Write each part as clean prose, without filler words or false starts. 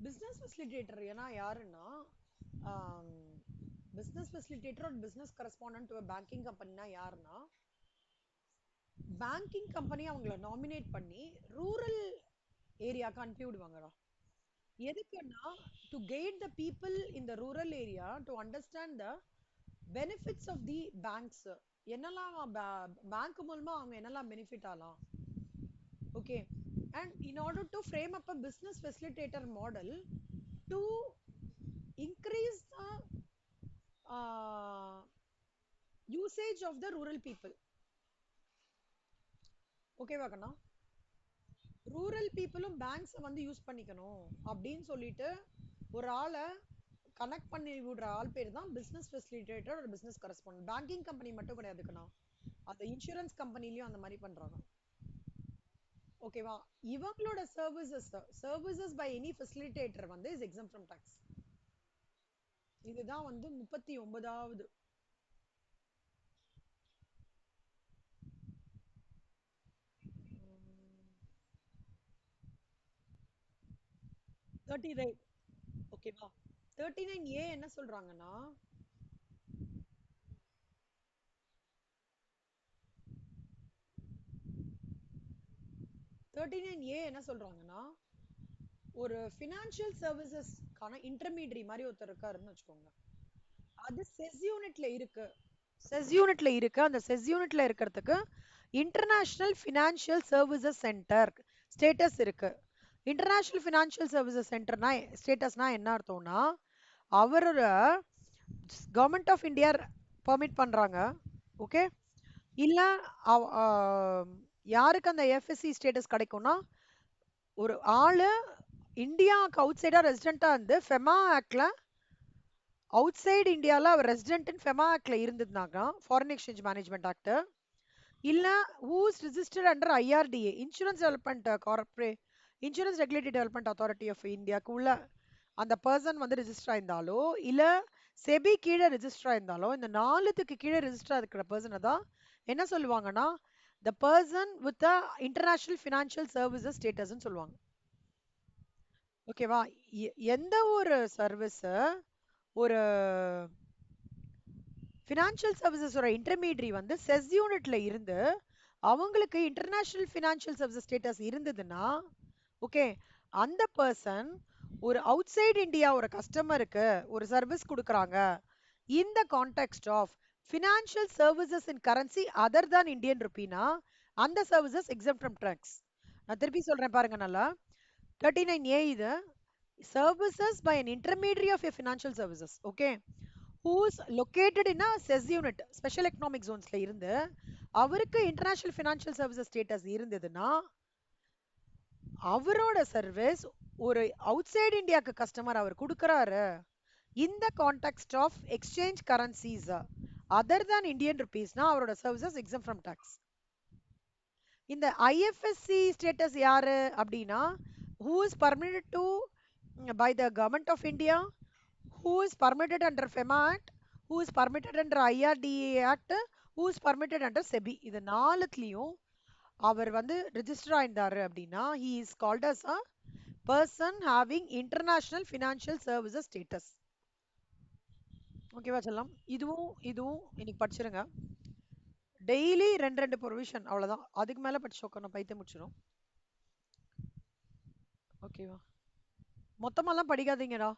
Business facilitator ஏன்னா யாருன்னா business facilitator ஒரு பிசினஸ் கரஸ்பாண்டன்ட் டு பேங்கிங் கம்பெனினா யாருன்னா பேங்கிங் கம்பெனி அவங்கள நாமினேட் பண்ணி ரூரல் ஏரியாவுக்கு அனுப்பி விடுவாங்கடா. எதுக்குன்னா to guide the people in the rural area to understand the benefits of the banks. என்னெல்லாம் பேங்க் மூலமா அவங்க என்னெல்லாம் பெனிஃபிட் ஆகலாம். Okay. And in order to frame up a business facilitator model to increase the usage of the rural people. ஓகேவா கண்ணா? Rural பீப்புளும் பேங்க்ஸை வந்து use பண்ணிக்கணும் அப்படின்னு சொல்லிட்டு ஒரு ஆளை கனெக்ட் பண்ணி விடுற ஆள் பேர் தான் பிசினஸ் ஃபெசிலிட்டேட்டர் ஒரு பிசினஸ் கரஸ்பாண்டன்ட். பேங்கிங் கம்பெனி மட்டும் கிடையாது கண்ணா, அந்த இன்சூரன்ஸ் கம்பெனிலயும் அந்த மாதிரி பண்றாங்க. ஓகேவா? இவங்களோட சர்வீசஸ் பை எனி ஃபெசிலிட்டேட்டர் வந்து இஸ் எக்ஸம் ஃப்ரம் டாக்ஸ். இதுதான் வந்து 39வது. 39. ஓகேவா? 39A என்ன சொல்றாங்கன்னா 39A என்ன சொல்றாங்கன்னா ஒரு ஃபினான்ஷியல் சர்வீசஸ்க்கான இன்டர்மீடியரி மாதிரி ஒருத்தர் இருக்காருன்னு வச்சுக்கோங்க. அது செஸ் யூனிட்ல இருக்கு. செஸ் யூனிட்ல இருக்கு. அந்த செஸ் யூனிட்ல இருக்கிறதுக்கு international financial services centre status இருக்கு. இன்டர்நேஷனல் ஃபினான்ஷியல் சர்வீசஸ் சென்டர்னா ஸ்டேட்டஸ்னா என்ன அர்த்தம்னா அவரோட கவர்மெண்ட் ஆஃப் இந்தியா பெர்மிட் பண்றாங்க. ஓகே. இல்ல யாருக்கு அந்த எஃப்எஸ்சி ஸ்டேட்டஸ் கிடைக்கும்னா ஒரு ஆளு இந்தியாவுக்கு அவுட் சைடா ரெசிடென்ட்டா இருந்து ஃபெமா ஆக்ட்ல அவுட் சைடு இந்தியாவில் அவர் ரெசிடென்ட் இன் ஃபெமா ஆக்ட்ல இருந்ததுனாக்கா ஃபாரின் எக்ஸ்சேஞ்ச் மேனேஜ்மெண்ட் ஆக்ட் இல்ல whose registered under IRDA insurance development corporate insurance regulatory development authority of இந்தியாவுக்கு உள்ள அந்த பர்சன் வந்து ரிஜிஸ்டர் ஆயிருந்தாலோ இல்ல செபி கீழே ரிஜிஸ்டர் ஆயிருந்தாலோ இந்த நாலுத்துக்கு கீழே ரிஜிஸ்டர் இருக்கிற பர்சனை தான் என்ன சொல்லுவாங்கன்னா the person with international financial services ஸ்டேட்டஸ்ன்னு சொல்லுவாங்க. ஓகேவா? எந்த ஒரு சர்வீஸ் ஒரு ஃபினான்ஷியல் சர்வீசஸோட இன்டர்மீடியரி வந்து செஸ் யூனிட்ல இருந்து அவங்களுக்கு இன்டர்நேஷனல் ஃபினான்ஷியல் சர்வீசஸ் ஸ்டேட்டஸ் இருந்ததுன்னா ஓகே அந்த பர்சன் ஒரு அவுட் சைடு இந்தியா ஒரு கஸ்டமருக்கு ஒரு சர்வீஸ் கொடுக்குறாங்க இந்த contact of financial services in currency other தான் இந்தியன் ருபீனா அந்த சர்வீசஸ் எக்ஸம் ஃப்ரம் டாக்ஸ். நான் திருப்பி சொல்றேன் பாருங்க நல்லா. 39A இது services by an intermediary of a financial services, okay, who's located in a SEZ unit special economic zonesல இருந்து அவருக்கு இன்டர்நேஷனல் ஃபினான்ஷியல் சர்வீசஸ் ஸ்டேட்டஸ் இருந்ததுன்னா அவரோட சர்வீஸ் ஒரு அவுட் சைடு இந்தியாவுக்கு கஸ்டமர் அவர் கொடுக்கறாரு இந்த contact of exchange currencies other தான் இந்தியன் ருபீஸ்னா அவரோட சர்வீசஸ் எக்ஸம் ஃப்ரம் டாக்ஸ். இந்த ஐஎஃப்எஸ்சி ஸ்டேட்டஸ் யாரு அப்படின்னா who is permitted to by the government of India, who is permitted under FEMA Act, who is permitted under IRDA Act, who is permitted under SEBI. இது நாலுத்துலயும் அவர் வந்து register ஆயிருந்தாரு அப்படின்னா he is called as a person having international financial services status. ஓகேவா செல்லம்? இதுவும் இதுவும் இன்னைக்கு படிச்சிருங்க. Daily ரெண்டு ரெண்டு ப்ரொவிஷன் அவ்வளவுதான். அதுக்கு மேல படிச்சு உட்காரணும் பைத்தியம் முடிச்சிடும். ஓகேவா? மொத்தமாலாம் படிக்காதீங்கடா.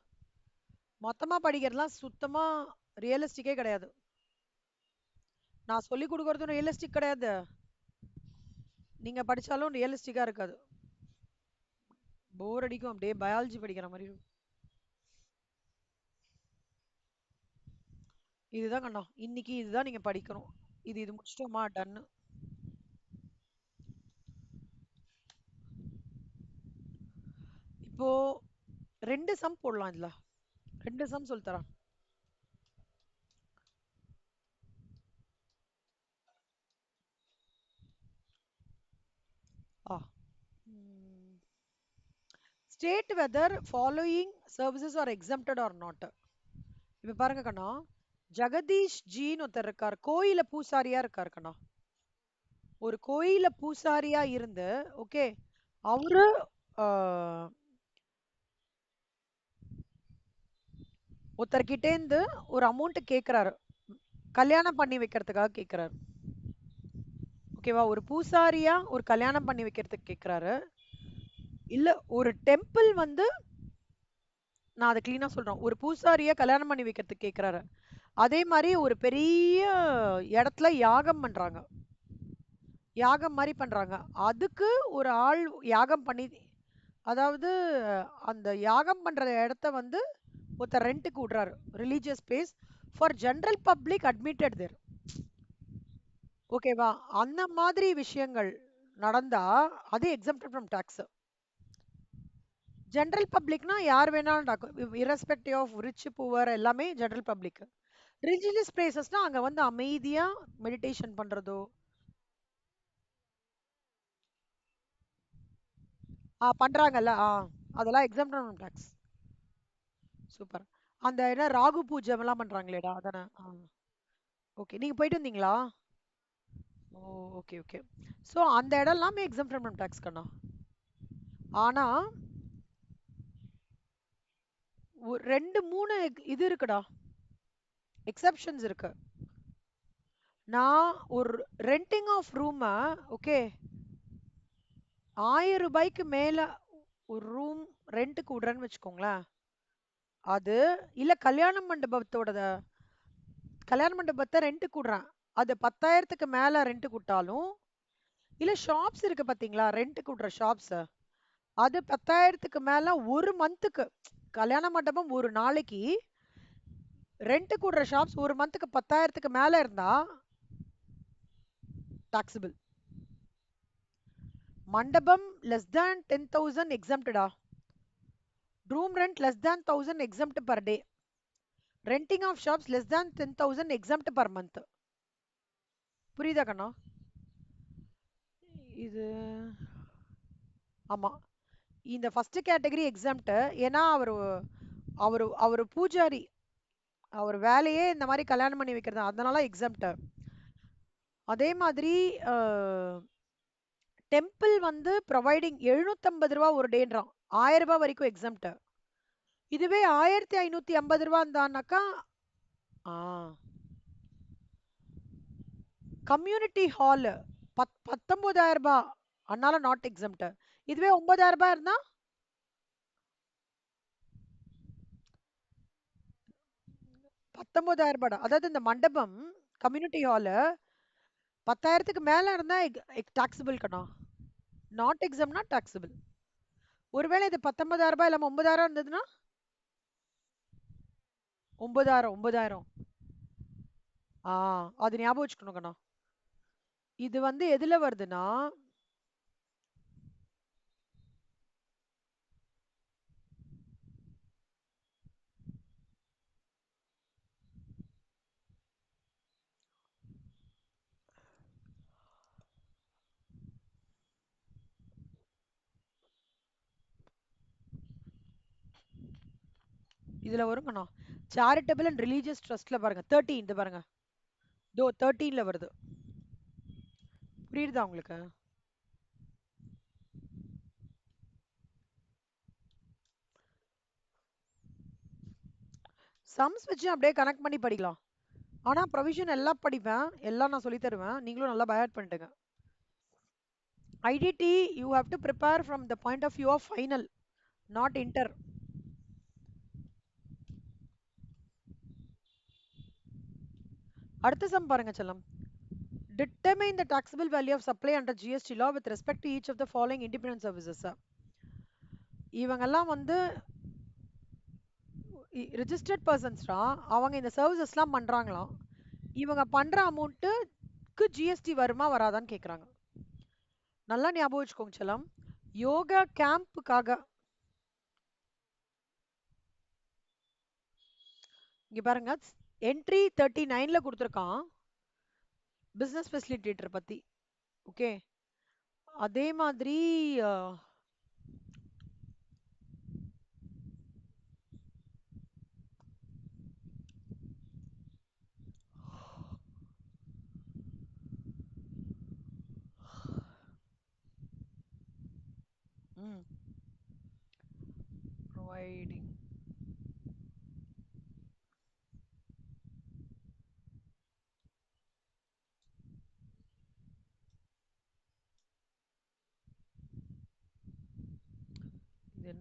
மொத்தமா படிக்கிறதுலாம் சுத்தமா ரியலிஸ்டிக்கே கிடையாது. நான் சொல்லி கொடுக்கறதும் ரியலிஸ்டிக் கிடையாது, நீங்க படிச்சாலும் ரியலிஸ்டிக்கா இருக்காது. போர் அடிக்கும், அப்படியே பயாலஜி படிக்கிற மாதிரி இருக்கும். இதுதான் கண்ணா இன்னைக்கு, இதுதான் நீங்க படிக்கணும். இது முடிச்சிட்டோமா டன்னு. இப்போ ரெண்டு சம் போடலாம். இதுல ரெண்டு சம் சொல்லி தரேன். Ah state whether following services are exempted or not. இப்ப பாருங்க கண்ணா, ஜெகதீஷ் ஜின்னு ஒருத்தர் இருக்கார், கோயில பூசாரியா இருக்காரு கண்ணா. ஒரு கோயில பூசாரியா இருந்து ஓகே அவரு ஒருத்தர்கிட்டேருந்து ஒரு அமௌண்ட் கேக்குறாரு. கல்யாணம் பண்ணி வைக்கிறதுக்காக கேக்குறாரு. ஓகேவா? ஒரு பூசாரியா ஒரு கல்யாணம் பண்ணி வைக்கிறதுக்கு கேக்குறாரு. இல்ல ஒரு டெம்பிள் வந்து நான் அத கிளீனா சொல்றேன். ஒரு பூசாரிய கல்யாணம் பண்ணி வைக்கிறதுக்கு கேக்குறாரு. அதே மாரி ஒரு பெரிய இடத்துல யாகம் பண்றாங்க. யாகம் மாரி பண்றாங்க. அதுக்கு ஒரு ஆள் யாகம் பண்ணி அதாவது அந்த யாகம் பண்ற இடத்த வந்து ஒருத்தர் ரென்ட்டுக்கு விடுறாரு. Religious space for general public admitted there. ஓகேவா? அந்த மாதிரி விஷயங்கள் நடந்தா அது எக்ஸம்ப்டட் ஃப்ரம் டாக்ஸ். ஜெனரல் பப்ளிக்னா யார் வேணாலும் இரஸ்பெக்டிவ் ஆஃப் ரிச் புவர் எல்லாமே ஜெனரல் பப்ளிக். ரிலீஜியஸ் பிளேசஸ்னா அங்க வந்து அமைதியா மெடிடேஷன் பண்றதோ பண்றாங்கல்ல அதெல்லாம் எக்ஸம்ப்ட் ஃப்ரம் டாக்ஸ். சூப்பர். அந்த என்ன ராகு பூஜை எல்லாம் பண்றாங்களேடா அதானே? ஓகே, நீங்க போயிட்டு வந்தீங்களா? ஓ, ஓகே ஓகே. சோ அந்த இடம் எல்லாமே எக்ஸம்ப்ட் ஃப்ரம் டாக்ஸ் கண்ணா. ஆனா ரெண்டு மூணு இது இருக்குடா, எக்ஸெப்ஷன்ஸ் இருக்கு. நான் ஒரு ரெண்டிங் ஆஃப் ரூம், ஓகே, 1000 ரூபாய்க்கு மேல ஒரு ரூம் ரெண்ட்டுக்கு விடுறேன்னு வச்சுக்கோங்களேன். அது இல்ல கல்யாண மண்டபத்தை ரெண்ட்டுக்கு விடுறேன். அது 10,000க்கு மேல ரெண்ட்டுக்கு விட்டாலும், இல்ல ஷாப்ஸ் இருக்கு பாத்தீங்களா, ரெண்ட்டுக்கு விடுற ஷாப்ஸ், அது 10,000க்கு மேல ஒரு மந்த்துக்கு. கல்யாண மண்டபம் ஒரு நாளைக்கு ரெண்ட்டுக்கு விடுற ஷாப்ஸ் ஒரு மந்த்துக்கு 10,000க்கு மேல இருந்தா டாக்ஸபிள். மண்டபம் less than 10,000 exemptடா. Room rent less than 1,000 exempt per day. Renting of shops less than 10,000 exempt per month. புரியுதா கண்ணா? இது ஆமா, இந்த ஃபர்ஸ்ட் கேட்டகரி எக்ஸாம்ட். ஏன்னா அவரு அவரு அவரு பூஜாரி, அவர் வேலையே இந்த மாதிரி கல்யாணம் பண்ணி வைக்கிறது, அதனால எக்ஸாம்ட். அதே மாதிரி டெம்பிள் வந்து ப்ரொவைடிங் 750 ரூபா ஒரு டேன்றான். 1000 ரூபாய் வரைக்கும் எக்ஸாம்ட். இதுவே 1550 ரூபா இருந்தானாக்கா ஆ கம்யூனிட்டி ஹால் 19,000 ரூபாய், அதனால நாட் எக்ஸம்ட். இதுவே 9,000 ரூபாய் இருந்தா 19,000 ரூபாய். அதாவது இந்த மண்டபம் கம்யூனிட்டி ஹால் 10,000க்கு மேல இருந்தா டாக்ஸபிள் கண்ணா. நாட் எக்ஸம்னா டாக்ஸபிள். ஒருவேளை இது 19,000 ரூபாய் இல்லாம 9,000 இருந்ததுன்னா 9,000 9,000. ஆ அது ஞாபகம் வச்சுக்கணும் கண்ணா. இது வந்து எதுல வருதுன்னா இதுல வருங்கண்ணா. சேரிட்டபிள் அண்ட் ரிலீஜியஸ் ட்ரஸ்ட்ல பாருங்க 13, இது பாருங்க, தோ 13ல வருது. புரியுதா உங்களுக்கு? சம்ஸ் வச்சு அப்படியே கனெக்ட் பண்ணி படிக்கலாம். ஆனா ப்ரொவிஷன் எல்லாம் படிப்பேன், எல்லாம் நான் சொல்லி தருவேன், நீங்களும் நல்லா பயாட் பண்ணிட்டுங்க. IDT you have to prepare from the point of view of final, not inter. அடுத்த சம் பாருங்க செல்லம். Determine the taxable value of supply under GST law with respect to each of the following independent services. இவங்கெல்லாம் வந்து registered பர்சன்ஸ்டா, அவங்க இந்த சர்வீசஸ்லாம் பண்றாங்களாம். இவங்க பண்ற அமௌண்ட்டுக்கு ஜிஎஸ்டி வருமா வராதான்னு கேக்குறாங்க. நல்லா ஞாபகம் வச்சுக்கோங்க செல்லம். யோகா கேம்புக்காக இங்க பாருங்க, என்ட்ரி 39ல கொடுத்துருக்கான் பிசினஸ் ஃபெசிலிட்டேட்டர் பத்தி. ஓகே, அதே மாதிரி ப்ரொவைடிங்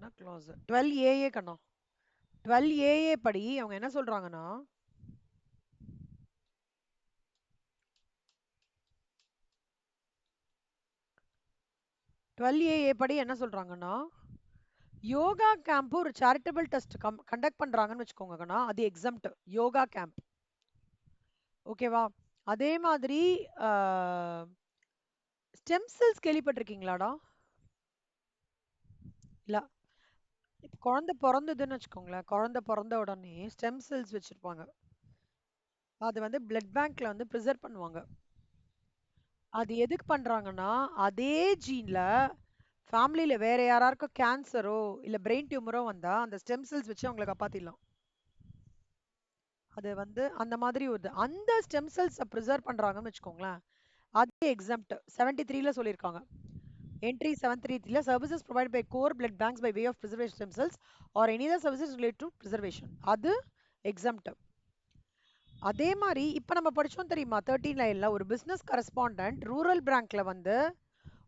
என்ன clause 12 AA கண்ணா 12 AA படி அவங்க என்ன சொல்றாங்கன்னா 12 AA படி என்ன சொல்றாங்கன்னா யோகா கேம்ப் ஒரு சேரிட்டபிள் டெஸ்ட் கண்டக்ட் பண்றாங்கன்னு வச்சுக்கோங்க கண்ணா அது எக்ஸம்ட் யோகா கேம்ப் ஓகேவா அதே மாதிரி ஸ்டெம் செல்ஸ் கேள்விப்பட்டிருக்கீங்களாடா இல்ல இப்ப குழந்தை பிறந்ததுன்னு வச்சுக்கோங்களேன் குழந்தை பிறந்த உடனே ஸ்டெம் செல்ஸ் வச்சிருப்பாங்க அது வந்து பிளட் பேங்க்ல வந்து ப்ரிசர்வ் பண்ணுவாங்க அது எதுக்கு பண்றாங்கன்னா அதே ஜீன்ல ஃபேமிலியில வேற யாராருக்கும் கேன்சரோ இல்ல பிரெயின் டியூமரோ வந்தா அந்த ஸ்டெம் செல்ஸ் வச்சு அவங்களை காப்பாத்திடலாம் அது வந்து அந்த மாதிரி ஒரு அந்த ஸ்டெம் செல்ஸ் ப்ரிசர்வ் பண்றாங்கன்னு வச்சுக்கோங்களேன் அது எக்ஸாம்ட் 73ல சொல்லியிருக்காங்க என்ட்ரி 733ல services provide by cord blood banks by way of preservation stem cells or any other services relate to preservation அது எக்ஸாம்ட் அதே மாதிரி இப்ப நம்ம படிச்சோம் தெரியுமா 13 லைன்ல ஒரு பிசினஸ் கரஸ்பாண்டன்ட் ரூரல் பேங்க்ல வந்து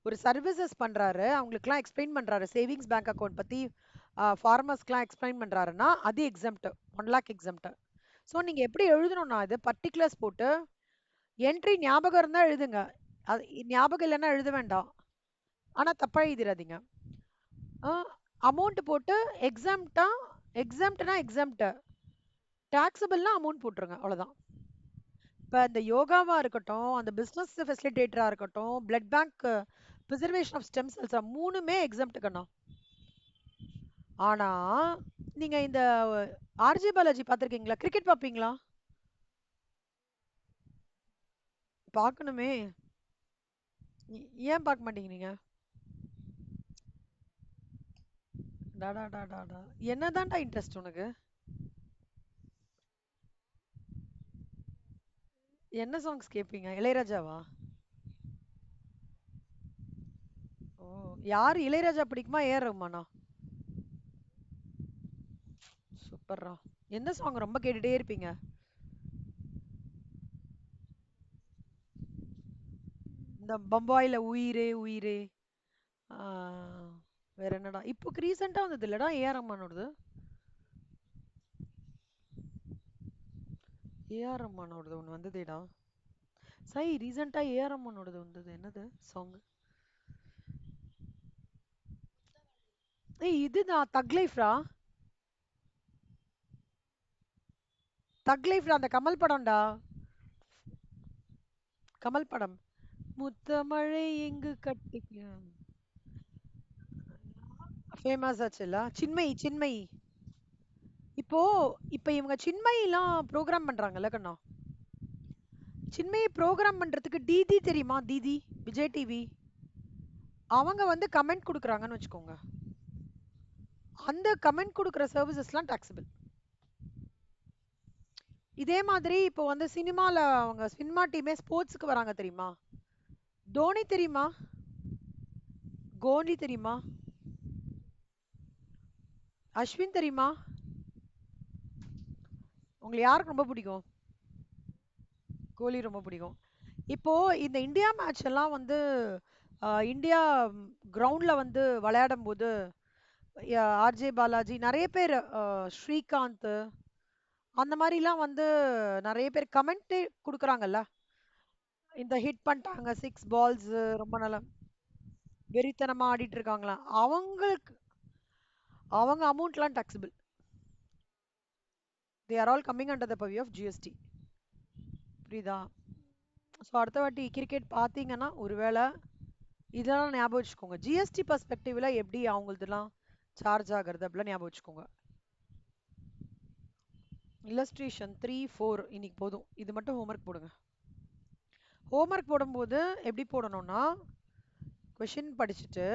ஒரு சர்வீசஸ் பண்றாரு அவங்களுக்குலாம் எக்ஸ்பிளைன் பண்றாரு சேவிங்ஸ் பேங்க் அக்கௌண்ட் பத்தி ஃபார்மர்ஸ்க்குலாம் எக்ஸ்பிளைன் பண்றாருன்னா அது எக்ஸம்ட் 1 lakh எக்ஸம்ட் ஸோ நீங்க எப்படி எழுதணும்னா இது பர்டிகுலர்ஸ் போட்டு என்ட்ரி ஞாபகம் இருந்தா எழுதுங்க அது ஞாபகம் இல்லைன்னா எழுத வேண்டாம் ஆனா தப்பா எழுதிடாதீங்க அமௌண்ட் போட்டு எக்ஸாம்டா எக்ஸாம்ட்னா எக்ஸாம்ட் டாக்ஸபிள்னா அமௌண்ட் போட்டுருங்க அவ்வளவுதான் இப்ப இந்த யோகாவா இருக்கட்டும் அந்த பிசினஸ் ஃபெசிலிட்டேட்டரா இருக்கட்டும் blood bank preservation of stem cells மூணுமே எக்ஸாம்ட்டுக்கண்ணா ஆனா நீங்க இந்த ஆர்ஜே பாலாஜி பாத்திருக்கீங்களா கிரிக்கெட் பாப்பீங்களா பார்க்கணுமே ஏன் பார்க்க மாட்டீங்க நீங்க டாடா டாடா என்னதான்டா இன்ட்ரெஸ்ட் உனக்கு என்ன சாங்ஸ் கேட்பீங்க இளையராஜாவா ஓ யார் இளையராஜா பிடிக்குமா ஏஆர் ரஹ்மானா சூப்பர்ரா எந்த சாங் ரொம்ப கேட்டுட்டே இருப்பீங்க இந்த பம்பாயில உயிரே உயிரே ஆ, வேற என்னடா இப்போ ரீசெண்டா வந்தது இல்லடா ஏஆர் ரஹ்மானோடது ஏஆர் ரஹ்மானோடது ஒன்று வந்ததேடா சை ரீசெண்டா ஏஆர் ரஹ்மானோடது வந்தது என்னது சாங் ஏய் இதுதான் தக் லைஃப்ரா தக் லைஃப்ல அந்த கமல் படம்டா கமல் படம் முத்தமழை எங்கு கட்டிக்க ஃபேமஸ் ஆச்சுல்ல சின்மயி சின்மயி இப்போ இப்ப இவங்க சின்மயிலாம் ப்ரோக்ராம் பண்றாங்கல்ல கண்ணா சின்மயி ப்ரோக்ராம் பண்றதுக்கு டிடி தெரியுமா டிடி விஜய் டிவி அவங்க வந்து கமெண்ட் கொடுக்குறாங்கன்னு வச்சுக்கோங்க அந்த கமெண்ட் கொடுக்குற சர்வீசஸ்லாம் டாக்ஸபிள் இதே மாதிரி இப்போ வந்து சினிமால அவங்க சினிமா டீமே ஸ்போர்ட்ஸ்க்கு வராங்க தெரியுமா தோனி தெரியுமா கோலி தெரியுமா அஸ்வின் தெரியுமா உங்களுக்கு யாருக்கு ரொம்ப பிடிக்கும் கோலி ரொம்ப பிடிக்கும் இப்போ இந்த இந்தியா மேட்ச் எல்லாம் வந்து இந்தியா கிரவுண்ட்ல வந்து விளையாடும் போது ஆர்ஜே பாலாஜி நிறைய பேர் ஸ்ரீகாந்த் அந்த மாதிரிலாம் வந்து நிறைய பேர் கமெண்ட் கொடுக்குறாங்கல்ல இந்த ஹிட் பண்ணிட்டாங்க 6 பால்ஸ் ரொம்ப நல்லா வெறித்தனமா ஆடிட்டு இருக்காங்களா அவங்களுக்கு அவங்க அமௌண்ட்லாம் taxable they are all coming under the purview of GST புரியுதா ஸோ அடுத்த வாட்டி கிரிக்கெட் பார்த்தீங்கன்னா ஒருவேளை இதெல்லாம் ஞாபகம் வச்சுக்கோங்க ஜிஎஸ்டி பர்ஸ்பெக்டிவ்ல எப்படி அவங்களதுலாம் சார்ஜ் ஆகுறது அப்படிலாம் ஞாபகம் வச்சுக்கோங்க இல்லஸ்ட்ரேஷன் 3 4 இன்னைக்கு போதும் இது மட்டும் ஹோம்ஒர்க் போடுங்க ஹோம்ஒர்க் போடும்போது எப்படி போடணும்னா கொஷின் படிச்சுட்டு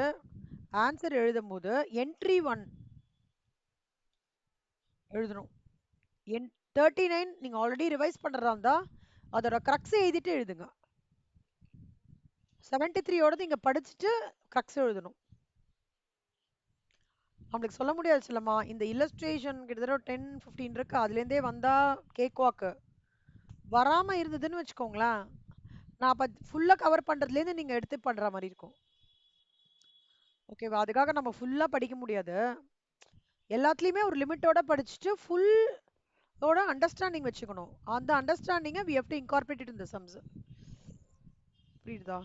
ஆன்சர் எழுதும்போது என்ட்ரி 1 எழுதணும் என் 39 நீங்க ஆல்ரெடி ரிவைஸ் பண்றதா இருந்தா அதோட கிரக்ஸ் எழுதிட்டு எழுதுங்க 73யோடது இங்க படிச்சுட்டு கிரக்ஸ் எழுதணும் நம்மளுக்கு சொல்ல முடியாது சொல்லமா இந்த இல்லஸ்ட்ரேஷன் கிட்டத்தட்ட 10 15 இருக்கு அதுல இருந்தே வந்தா கேக் வாக்கு வராம இருந்ததுன்னு வச்சுக்கோங்களேன் நான் அப்ப ஃபுல்லா கவர் பண்றதுல இருந்து நீங்க எடுத்து பண்ற மாதிரி இருக்கும் ஓகேவா? அதுக்காக நம்ம ஃபுல்லா படிக்க முடியாது. எல்லாத்துலயுமே ஒரு லிமிட்டோட படிச்சுட்டு ஓட அண்டர்ஸ்டாண்டிங் வச்சுக்கணும். அந்த அண்டர்ஸ்டாண்டிங்க we have to incorporate it in the sums. புரியுதா?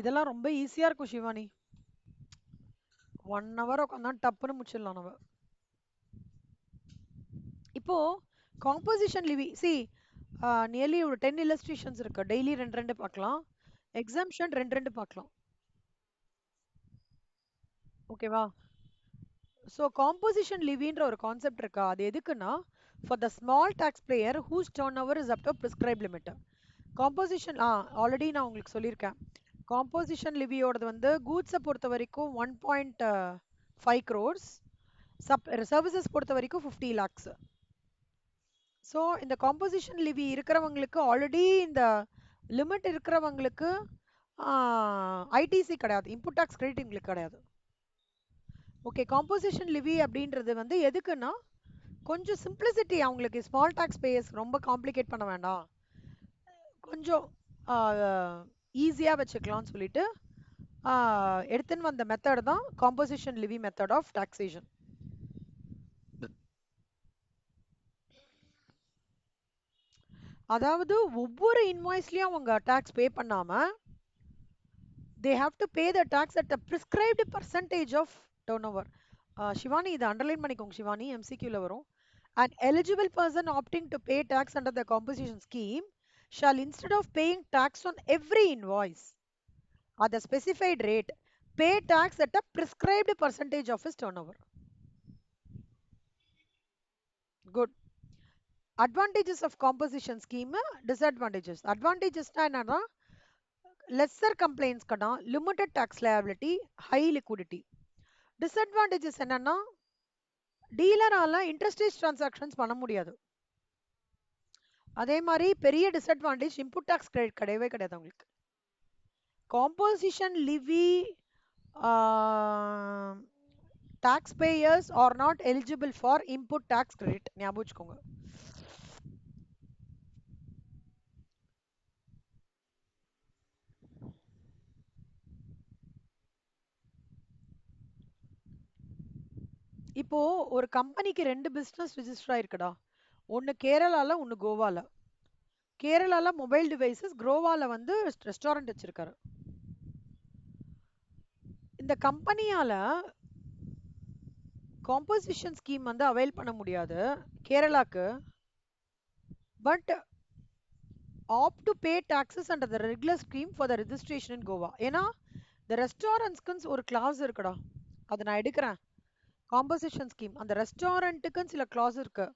இதெல்லாம் ரொம்ப ஈஸியா இருக்கும் ஷிவானி. 1 ஹவர் உட்காந்தா டப்புன்னு முடிச்சிடலாம் நம்ம. இப்போ காம்போசிஷன் லிவி சி நியர்லி ஒரு 10 இல்லஸ்ட்ரேஷன்ஸ் இருக்கு. டெய்லி 2 பார்க்கலாம். எக்ஸாம்ஷன் 2 பார்க்கலாம். ஓகேவா? ஸோ காம்போசிஷன் லிவின்ற ஒரு கான்செப்ட் இருக்கா? அது எதுக்குன்னா for the small tax player whose turnover is up to prescribe limit. Composition already நான் உங்களுக்கு சொல்லியிருக்கேன். காம்போசிஷன் லிவியோடது வந்து கூட்ஸை பொறுத்த வரைக்கும் 1.5 crores, சர்வீசஸ் பொறுத்த வரைக்கும் 50 lakhs. ஸோ இந்த காம்போசிஷன் லிவி இருக்கிறவங்களுக்கு ஆல்ரெடி இந்த லிமிட் இருக்கிறவங்களுக்கு ஐடிசி கிடையாது, இன்புட் டாக்ஸ் கிரெடிட் எங்களுக்கு கிடையாது. ஓகே, காம்போசிஷன் லிவி அப்படின்றது வந்து எதுக்குன்னா கொஞ்சம் சிம்பிளிசிட்டி, அவங்களுக்கு ஸ்மால் டாக்ஸ் பேயர்ஸ் ரொம்ப காம்ப்ளிகேட் பண்ண வேண்டாம், கொஞ்சம் ஈஸியாக வச்சுக்கலாம்னு சொல்லிட்டு எடுத்துன்னு வந்த மெத்தட் தான் composition levy method of taxation. அதாவது ஒவ்வொரு இன்வாய்ஸ்லயும் அவங்க டாக்ஸ் பே பண்ணாம they have to pay the tax at a prescribed percentage of turnover. Shivani, இதை அண்டர்லைன் பண்ணிக்கோங்க ஷிவானி, எம்சிக்யூல வரும். An eligible person opting to pay tax under the composition scheme shall, instead of paying tax on every invoice at the specified rate, pay tax at a prescribed percentage of his turnover. Good. Advantages of composition scheme, disadvantages. Advantages என்னன்னா lesser complaints கடா, limited tax liability, high liquidity. Disadvantages என்னன்னா டீலரால இன்ட்ரஸ்டேஜ் transactions பண்ண முடியாது. அதே மாதிரி பெரிய disadvantage input tax credit கிடையவே கிடையாது அவங்களுக்கு. Composition levy tax payers are not eligible for input tax credit, ஞாபகம் வச்சுக்கோங்க. இப்போ ஒரு கம்பெனிக்கு 2 பிசினஸ் ரிஜிஸ்டர் ஆயிருக்குடா. ஒன்னு கேரளால, ஒன்னு கோவால. கேரளால மொபைல் டிவைசஸ், கோவால வந்து ரெஸ்டாரண்ட் வச்சிருக்காரு. இந்த கம்பெனியால காம்போசிஷன் ஸ்கீம் வந்து அவைல் பண்ண முடியாது கேரளாக்கு. But opt to pay taxes under the regular scheme for the registration in Goa. ஏன்னா இந்த ரெஸ்டாரண்ட்ஸ்க்குன்னு ஒரு கிளாஸ் இருக்குடா, அதை நான் எடுக்கிறேன். காம்போசிஷன் ஸ்கீம் அந்த ரெஸ்டாரண்ட்டுக்குன்னு சில கிளாஸ் இருக்கு.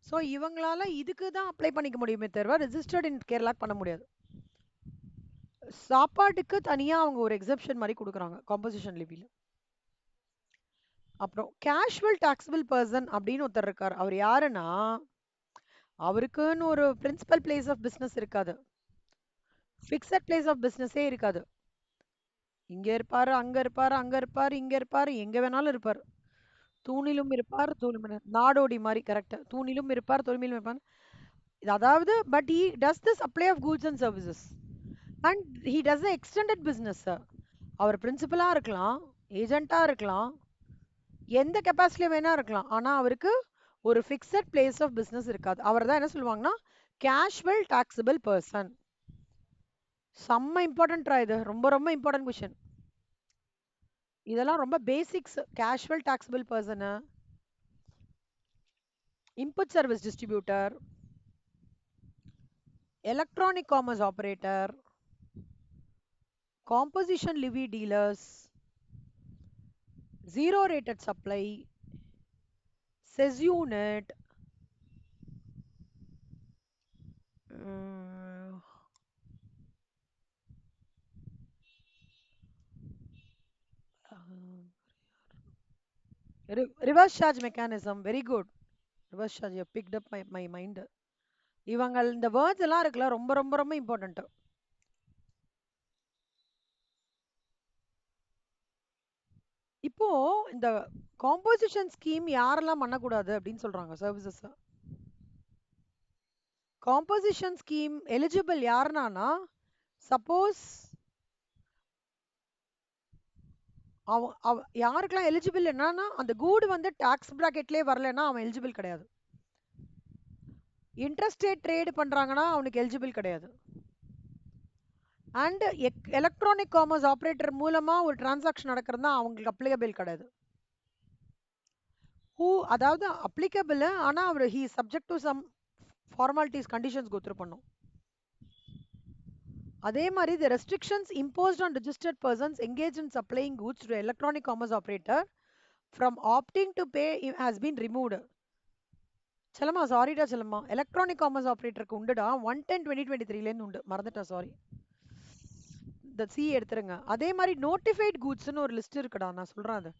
ஸோ இவங்களால இதுக்கு தான் அப்ளை பண்ணிக்க முடியுமே தவிர ரெஜிஸ்டர்ட் இன் கேரளா பண்ண முடியாது. சாப்பாட்டுக்கு தனியா அவங்க ஒரு எக்ஸப்ஷன் மாதிரி கொடுக்குறாங்க காம்போசிஷன் லிவில. அப்புறம் கேஷுவல் டாக்ஸபிள் பர்சன் அப்படின்னு ஒருத்தர் இருக்கார். அவர் யாருன்னா அவருக்குன்னு ஒரு பிரின்சிபல் பிளேஸ் ஆஃப் பிசினஸ் இருக்காது, ஃபிக்ஸட் பிளேஸ் ஆஃப் பிசினஸே இருக்காது. இங்க இருப்பாரு, அங்க இருப்பாரு, அங்க இருப்பாரு, இங்க இருப்பாரு, எங்க வேணாலும் இருப்பாரு. தூணிலும் இருப்பார், நாடோடி மாதிரி கரெக்ட். தூணிலும் இருப்பார், தொழுமையிலும் இருப்பார். அதாவது but he does the supply of goods and services and he does the extended business. அவர் பிரின்சிபலா இருக்கலாம், ஏஜென்ட்டா இருக்கலாம், எந்த கெப்பாசிட்டில வேணா இருக்கலாம். ஆனா அவருக்கு ஒரு ஃபிக்ஸட் பிளேஸ் ஆஃப் பிசினஸ் இருக்காது. அவர் தான் என்ன சொல்லுவாங்கன்னா கேஷுவல் டாக்ஸபிள் பர்சன். செம்ம இம்பார்ட்டன்ட்ரா இது, ரொம்ப ரொம்ப இம்பார்ட்டன்ட் கொஸ்டின். இதெல்லாம் ரொம்ப basics. Casual taxable person, input service distributor, electronic commerce operator, composition levy dealers, zero rated supply, ses unit, reverse charge mechanism. Very good. Reverse charge, you picked up my mind. இவங்க இந்த words எல்லாம் இருக்குல்ல, ரொம்ப ரொம்ப ரொம்ப important. இப்போ இந்த composition scheme யாரெல்லாம் பண்ணக்கூடாது அப்படின்னு சொல்றாங்க சர்வீசஸ்? காம்போசிஷன் ஸ்கீம் எலிஜிபிள் யாருனானா, சப்போஸ் யாருக்கெல்லாம் எலிஜிபிள் என்னன்னா, அந்த கூடு வந்து டாக்ஸ் பிராக்கெட்லயே வரலன்னா அவன் எலிஜிபிள் கிடையாது. இன்ட்ரஸ்டேட் ட்ரேட் பண்றாங்கன்னா அவனுக்கு எலிஜிபிள் கிடையாது. அண்ட் எலக்ட்ரானிக் காமர்ஸ் ஆப்ரேட்டர் மூலமா ஒரு டிரான்சாக்ஷன் நடக்கிறதா அவங்களுக்கு அப்ளிகபிள் கிடையாது. அதாவது அப்ளிகபிள், ஆனா அவர் he subject to some formalities conditions go through பண்ணும். அதே மாதிரி the restrictions imposed on registered persons engaged in supplying goods to electronic commerce operator from opting to pay has been removed. செல்லம்மா சாரிடா செல்லம்மா, எலக்ட்ரானிக் காமர்ஸ் ஆப்ரேட்டருக்கு உண்டுடா 1/10/2023 உண்டு, மறந்துட்டா sorry. இந்த C எடுத்துருங்க. அதே மாதிரி notified கூட்ஸ்னு ஒரு லிஸ்ட் இருக்குடா, நான் சொல்றேன் அது.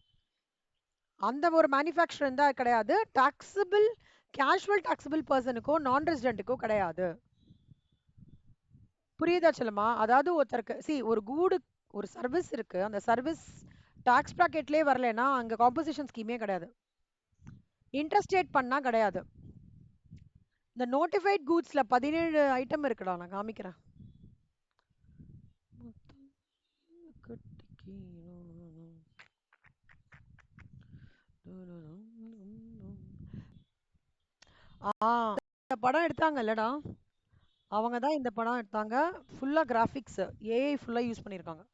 அந்த ஒரு மேனுஃபேக்சர் இருந்தா கிடையாது. டாக்ஸபிள் கேஷுவல் டாக்ஸபிள் பர்சனுக்கோ நான் ரெசிடென்ட்டுக்கோ கிடையாது. புரியுதா செல்லம்மா? அதாவது ஒருத்தருக்கு ஒரு கூடு ஒரு சர்வீஸ் இருக்கு, அந்த சர்வீஸ் டாக்ஸ் ப்ராக்கெட்லயே வரலன்னா அங்க காம்போசிஷன் ஸ்கீமே கிடையாது. இன்ட்ரஸ்டேட் பண்ணா கிடையாது. இந்த நோட்டிஃபைட் கூட்ஸ்ல 17 ஐட்டம் இருக்குடா, நான் காமிக்கிறேன். இந்த படம் எடுத்தாங்க இல்லடா, அவங்க தான் இந்த படம் எடுத்தாங்க. ஃபுல்லா கிராஃபிக்ஸ் ஏஐ ஃபுல்லா யூஸ் பண்ணிருக்காங்க.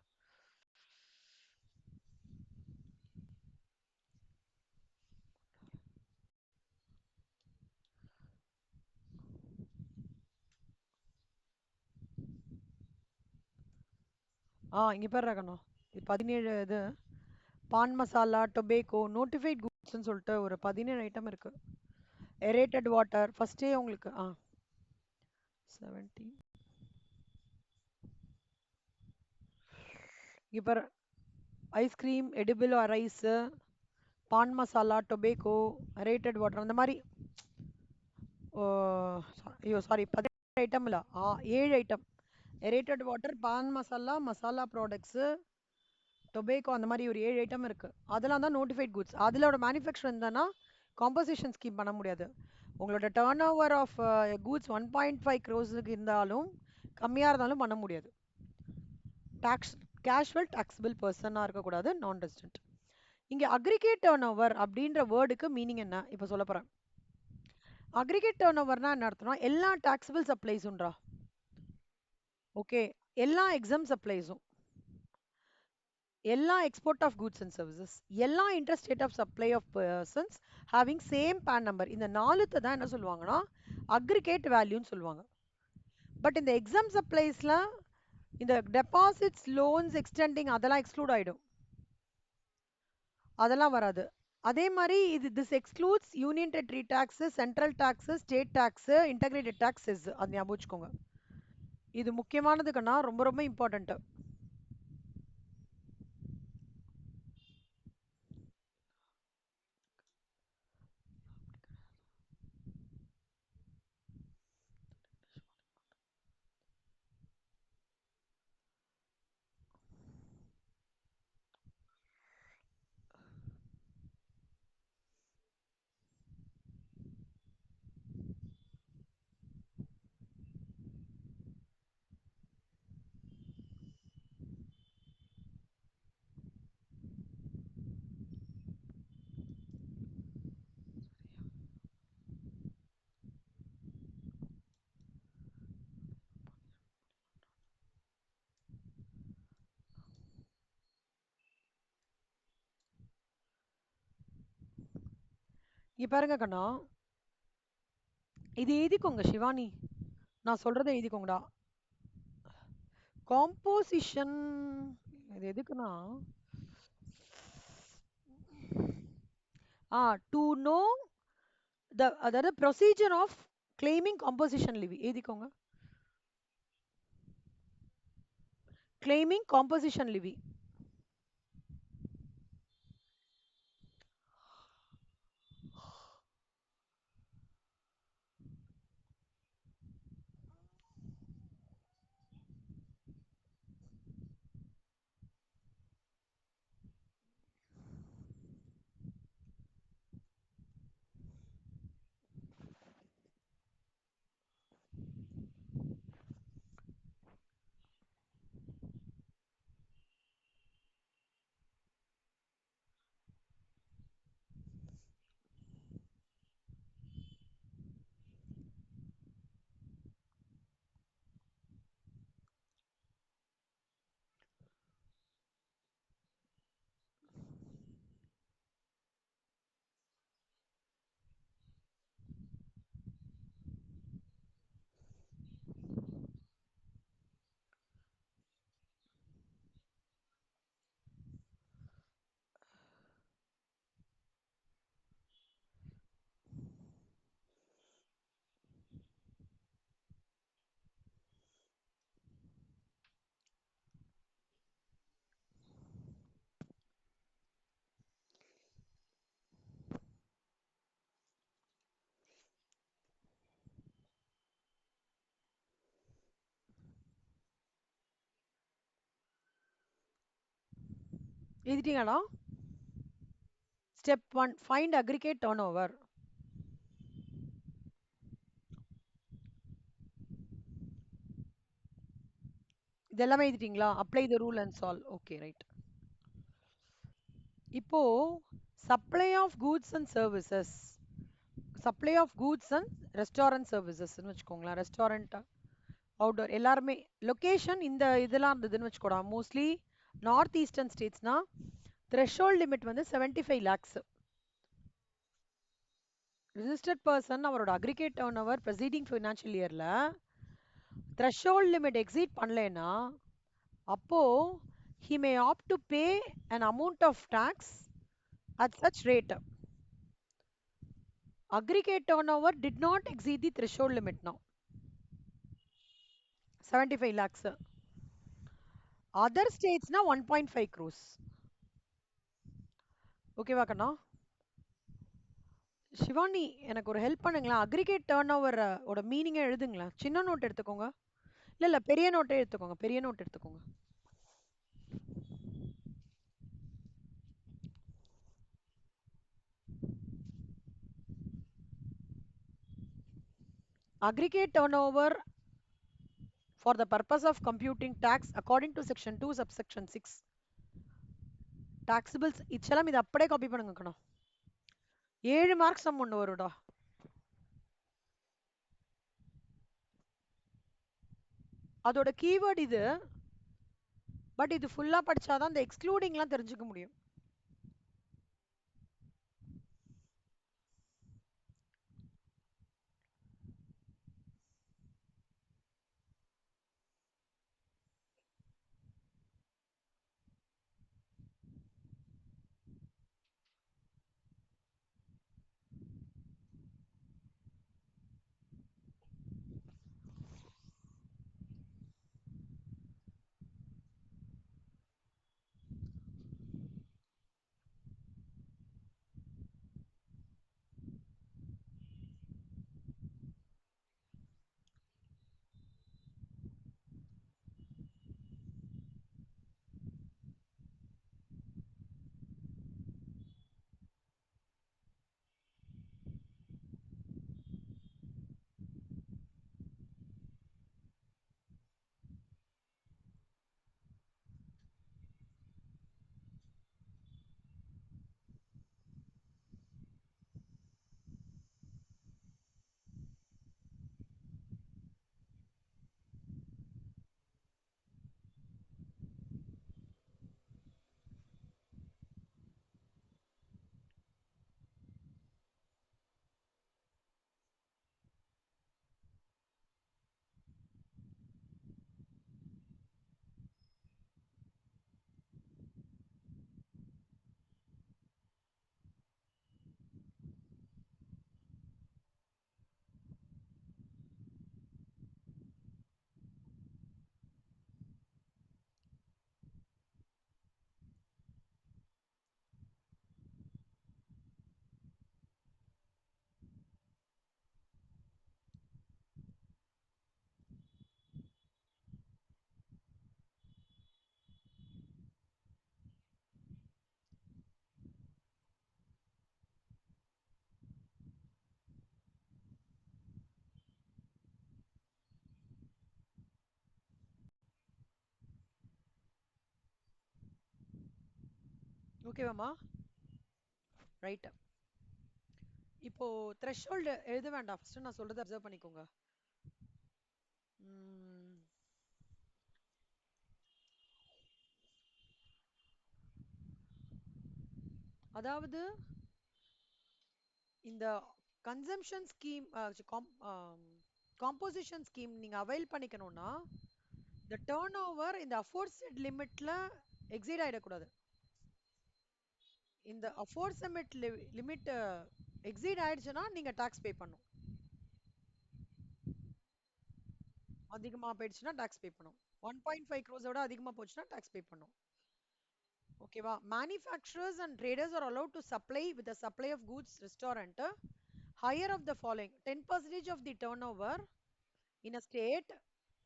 இங்க பேர் இருக்கணும். 17 இது பான் மசாலா, டொபேக்கோ, நோட்டிஃபைட் கூட்ஸ்னு சொல்லிட்டு ஒரு 17 ஐட்டம் இருக்கு. எரேட்டட் வாட்டர் ஃபர்ஸ்டே உங்களுக்கு 17. இங்க பாரு, ஐஸ்கிரீம், எடிபிள் ரைஸ், பான் மசாலா, டொபேக்கோ, எரேட்டட் வாட்டர், அந்த மாதிரி. ஐயோ சாரி, 17 ஐட்டம் இல்ல, 7 ஐட்டம். எரேட்டட் வாட்டர், பான் மசாலா, மசாலா ப்ராடக்ட்ஸ், டொபேக்கோ, அந்த மாதிரி ஒரு 7 ஐட்டம் இருக்கு. அதெல்லாம் தான் நோட்டிஃபைட் குட்ஸ். அதோட மேனுஃபேக்சர் இருந்தானா காம்போசிஷன் ஸ்கீம் பண்ண முடியாது. உங்களோட டர்ன் ஓவர் ஆஃப் கூட்ஸ் 1.5 க்ரோஸுக்கு இருந்தாலும் கம்மியாக இருந்தாலும் பண்ண முடியாது. டாக்ஸ் கேஷுவல் டாக்ஸபிள் பர்சனாக இருக்கக்கூடாது, நான் ரெசிடென்ட். இங்கே அக்ரிகேட் டர்ன் ஓவர் அப்படின்ற வேர்டுக்கு மீனிங் என்ன இப்போ சொல்ல போகிறேன். அக்ரிகேட் டர்ன் ஓவர்னா என்ன அர்த்தம்னா, எல்லா டாக்ஸபிள் சப்ளைஸும்ன்றா. ஓகே, எல்லா எக்ஸாம் சப்ளைஸும், எல்லா export of goods and services, எல்லா interstate of supply of persons having same PAN number, இந்த நாலுத்தை தான் என்ன சொல்லுவாங்கன்னா அக்ரிகேட் வேல்யூன்னு சொல்லுவாங்க. பட் இந்த எக்ஸாம் சப்ளைஸ்ல இந்த டெபாசிட்ஸ், லோன்ஸ், எக்ஸ்டெண்டிங் அதெல்லாம் எக்ஸ்க்ளூட் ஆயிடும், அதெல்லாம் வராது. அதே மாதிரி this excludes union territory tax, central tax, state tax, integrated taxes. அது ஞாபகம் வச்சுக்கோங்க, இது முக்கியமானதுக்குன்னா ரொம்ப ரொம்ப இம்பார்ட்டன்ட். இங்க பாருங்க கண்ணா, இது எழுதிக்கோங்க சிவானி, நான் சொல்றதை எழுதிக்கோங்கடா. காம்போசிஷன் இது எதுக்குன்னா, டு நோ அதாவது procedure of claiming composition levy எழுதிக்கோங்க. Claiming composition levy. எழுதிட்டீங்களா? Step 1, find aggregate turnover. இதெல்லாமே எழுதிட்டீங்களா? Apply the rule and solve. Okay, right. இப்போ supply of goods and services, supply of goods and restaurant சர்வீசஸ்ன்னு வச்சுக்கோங்களேன். Restaurant, outdoor எல்லாருமே location இந்த இதெல்லாம் இருந்ததுன்னு வச்சுக்கோடா. மோஸ்ட்லி நார்த் ஈஸ்டர்ன் ஸ்டேட்ஸ்னா த்ரெஷோல்ட் லிமிட் வந்து 75 lakhs. ரிஜிஸ்டர்ட் பர்சன் அவரோட aggregate turnover preceding financial இயர்ல த்ரெஷோல்ட் லிமிட் எக்ஸீட் பண்ணலைன்னா அப்போ he may opt to pay an amount of tax at such rate. Aggregate turnover did not exceed the threshold limit now. 75 lakhs. Other states na 1.5 crores. ஓகேவா கண்ணா? சிவானி எனக்கு ஒரு help பண்ணுங்களேன். Aggregate turn over ஓட மீனிங்கை எழுதுங்களேன். சின்ன note எடுத்துக்கோங்க. இல்ல இல்ல, பெரிய நோட்டே எடுத்துக்கோங்க. பெரிய நோட் எடுத்துக்கோங்க. Aggregate turnover for the purpose of computing tax according to section 2 subsection 6 taxables இதெல்லாம் இது அப்படியே காப்பி பண்ணுங்க கண்ணா. 7 மார்க்ஸ் சம் ஒன்று வருடா. அதோட கீவேர்ட் இது. பட் இது ஃபுல்லா படிச்சாதான் இந்த எக்ஸ்க்ளூடிங்லாம் தெரிஞ்சுக்க முடியும். ஓகேவாமா? ரைட். இப்போ த்ரெஷ்ஹோல்டு எழுத வேண்டாம். ஃபர்ஸ்ட் நான் சொல்றதை அப்சர்வ் பண்ணிக்கோங்க. அதாவது இந்த கன்சம்ஷன் ஸ்கீம் காம்போசிஷன் ஸ்கீம் நீங்க அவைல் பண்ணிக்கணும்னா இந்த டர்ன் ஓவர் இந்த அஃபோர்ஸ்ட் லிமிட்ல எக்ஸீட் ஆயிடக்கூடாது. இந்த அஃபோர்ஸ்ட் லிமிட் எக்ஸீட் ஆயிடுச்சுன்னா நீங்க டாக்ஸ் பே பண்ணும். அதிகமா போயிடுச்சுன்னா டாக்ஸ் பே பண்ணும். 1.5 crores விட அதிகமா போச்சுன்னா டாக்ஸ் பே பண்ணும். ஓகேவா? Manufacturers and traders are allowed to supply with the supply of goods restaurant higher of the following 10% of the turnover in a state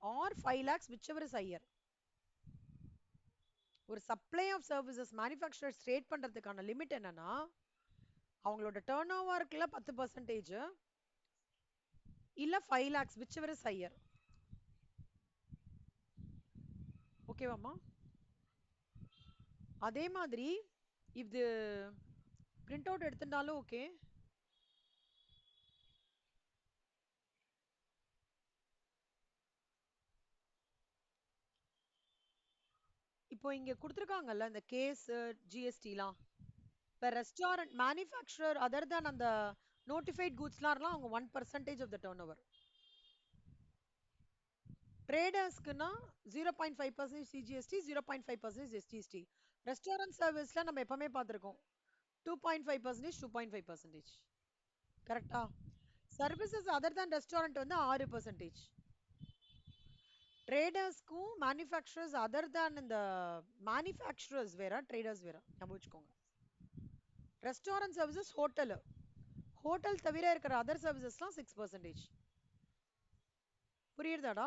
or 5 lakhs whichever is higher. ஒரு supply of services manufacturers trade பண்றதுக்கான limit என்னன்னா அவங்களோட turn ஓவருக்குள்ள 10% இல்ல 5 lakhs whichever is higher. ஓகேவாமா? அதே மாதிரி இது print out எடுத்துட்டாலும் okay. இப்போ இங்க கொடுத்துருக்காங்கல்ல இந்த கேஸ் ஜிஎஸ்டிலாம் இப்போ ரெஸ்டாரண்ட் மேனுஃபேக்சரர் அதர் தேன் அந்த நோட்டிஃபைட் கூட்ஸ்லாம் அவங்க 1% ஆஃப் த டர்ன் ஓவர். ட்ரேடர்ஸ்க்குன்னா 0.5% சிஜிஎஸ்டி 0.5% எஸ்டிஎஸ்டி. ரெஸ்டாரண்ட் சர்வீஸ்ல நம்ம எப்பவுமே பார்த்துருக்கோம் 2.5% 2.5%. கரெக்டா? சர்வீசஸ் அதர் தேன் ரெஸ்டாரண்ட் வந்து 6%. ட்ரேடர்ஸ்க்கும் மேனுஃபேக்சரர்ஸ் அதர் தேன் இந்த மேனுஃபேக்சரர்ஸ் வேற ட்ரேடர்ஸ் வேற ஞாபகம் வச்சுக்கோங்க. ரெஸ்டாரண்ட் சர்வீசஸ் ஹோட்டல் தவிர இருக்கிற அதர் சர்வீசஸ்லாம் 6%. புரியுதாடா?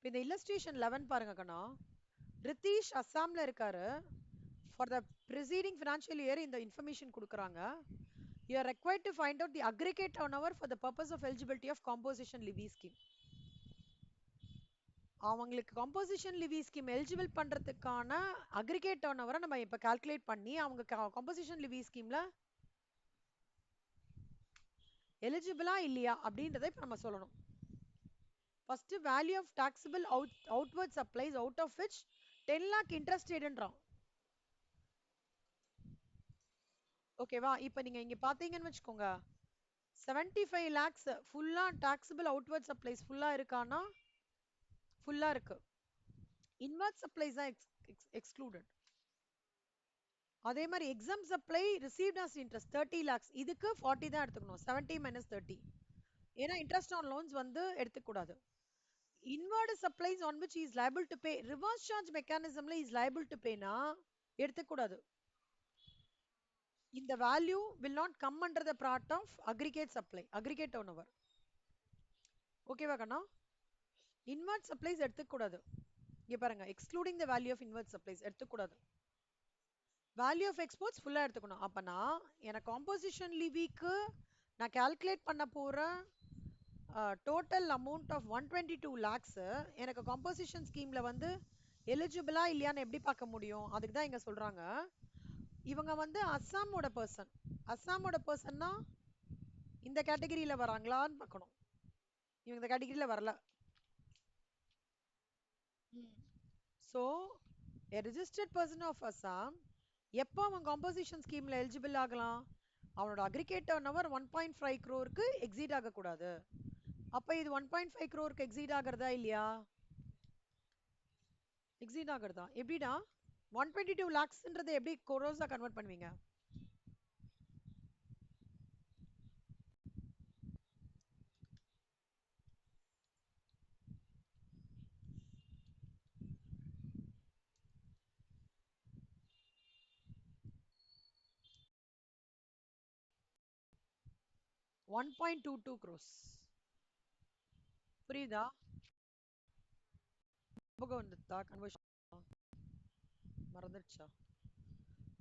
இந்த இல்லஸ்ட்ரேஷன் 11 பாருங்க கண்ணா. ரித்தீஷ் அஸ்ஸாம்ல இருக்காரு. For the preceding financial year இந்த இன்ஃபர்மேஷன் கொடுக்குறாங்க. You are required to find out the aggregate turnover for the purpose of eligibility of composition levy scheme. அவங்களுக்கு composition levy scheme eligible பண்றதுக்கான aggregate turnover நம்ம இப்ப calculate பண்ணி அவங்க composition levy schemeல எலிஜிபிளா இல்லையா அப்படின்றத இப்ப நம்ம சொல்லணும். First value of taxable outward supplies out of which 10 lakh இன்ட்ரெஸ்டட்ன்றான். ஓகேவா? இப்போ நீங்க இங்க பாத்தீங்கன்னு வச்சுக்கோங்க 75 lakhs ஃபுல்லா டாக்ஸபிள் அவுட்வர்ட் சப்ளைஸ் ஃபுல்லா இருக்கானா? ஃபுல்லா இருக்கு. இன்வர்ட் சப்ளைஸ் தான் எக்ஸ்க்ளூடட். அதே மாதிரி exam supply received as interest 30 lakhs இதுக்கு 40 தான் எடுத்துக்கணும். 70 minus 30. ஏன்னா இன்ட்ரெஸ்ட் ஆன் லோன்ஸ் வந்து எடுத்துக்கூடாது. Inward supplies on which he is liable to pay reverse charge mechanismல is liable to pay னா எடுத்துக்கூடாது. இந்த value will not come under the part of aggregate supply aggregate turnover. ஓகேவா கண்ணா? Inward supplies எடுத்துக்கூடாது. இங்க பாருங்க excluding the value of inward supplies எடுத்துக்கூடாது. Value of exports ஃபுல்லா எடுத்துக்கணும். அப்பனா எனக்கு காம்போசிஷன் லிவிக்கு நான் கால்குலேட் பண்ண போற டோட்டல் அமௌண்ட் ஆஃப் 122 lakhs எனக்கு காம்போசிஷன் ஸ்கீம்ல வந்து எலிஜிபிளா இல்லையான்னு எப்படி பார்க்க முடியும்? அதுக்கு தான் இங்க சொல்றாங்க இவங்க வந்து அஸ்ஸாமோட பர்சன்னா இந்த கேட்டகரியில வராங்களான்னு பார்க்கணும். இவங்க இந்த கேட்டகரியில வரல. So a registered person of Assam எப்போ அவன் காம்போசிஷன் ஸ்கீம்ல எலிஜிபிள் ஆகலாம்? அவனோட அக்ரிகேட் டர்ன்ஓவர் 1.5 crore எக்ஸீட் ஆகக்கூடாது. அப்ப இது 1.5 crore எக்ஸீட் ஆகிறதா இல்லையா? எக்ஸீட் ஆகிறதா? எப்படிடா 122 lakhsன்றதை எப்படி crores கன்வெர்ட் பண்ணுவீங்க? $1.22 crores. புரியுதா? வந்துட்டா கன்வர்ஷன் மறந்துடுச்சா?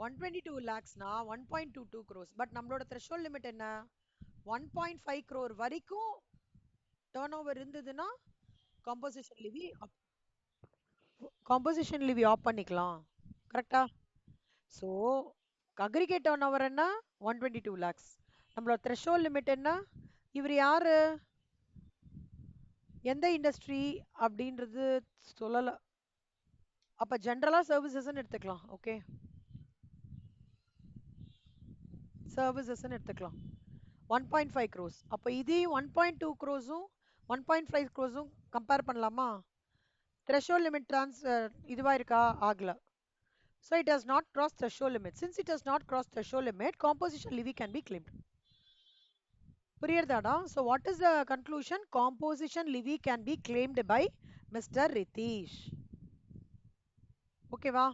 122 lakhsனா 1.22 crores. பட் நம்மளோட threshold லிமிட் என்ன? 1.5 crore வரைக்கும் டர்ன் ஓவர் இருந்ததுன்னா காம்போசிஷன் லிவி ஆஃப் பண்ணிக்கலாம். கரெக்டா? ஸோ அக்ரிகேட் டர்ன் ஓவர் என்ன? 122 lakhs. நம்மளோட threshold லிமிட் என்ன? இவர் யாரு? எந்த இண்டஸ்ட்ரி அப்படின்றது சொல்லல. அப்ப ஜென்ரலா சர்வீசஸ் எடுத்துக்கலாம். ஓகே, சர்வீசஸ் எடுத்துக்கலாம். 1.5 crores. அப்ப இது 1.2 crores-உம் 1.5 crores-உம் கம்பேர் பண்ணலாமா? threshold limit இதுவா இருக்கா? ஆகல. So it does not cross threshold limit. Since it does not cross threshold limit, composition levy can be claimed. புரியுதாடா? So what is the conclusion? Composition levy can be claimed by Mr. Ritesh. ஓகேவா?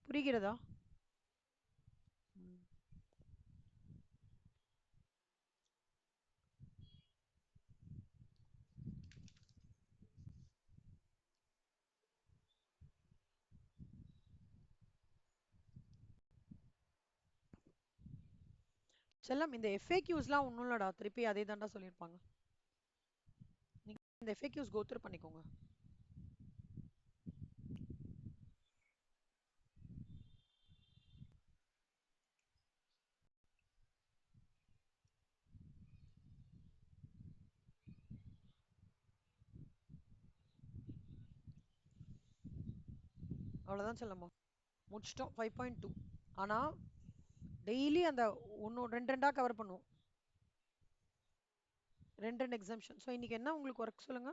புரிகிறதா? செல்லம் இந்த எஃப்ஏக்யூஸ்லாம் ஒன்றும் இல்லடா, திருப்பி அதே தாண்டா சொல்லியிருப்பாங்க. நீங்க இந்த எஃப்ஏக்யூஸ் கோத்ரூ பண்ணிக்கோங்க. அவ்வளோதான் செல்லம்மா, முடிச்சிட்டோம் 5.2. ஆனா டெய்லி அந்த ஒன்று ரெண்டு ரெண்டா கவர் பண்ணுவோம், ரெண்டு ரெண்டு எக்ஸாம்ஷன். ஸோ இன்னைக்கு என்ன உங்களுக்கு ஒர்க் சொல்லுங்க.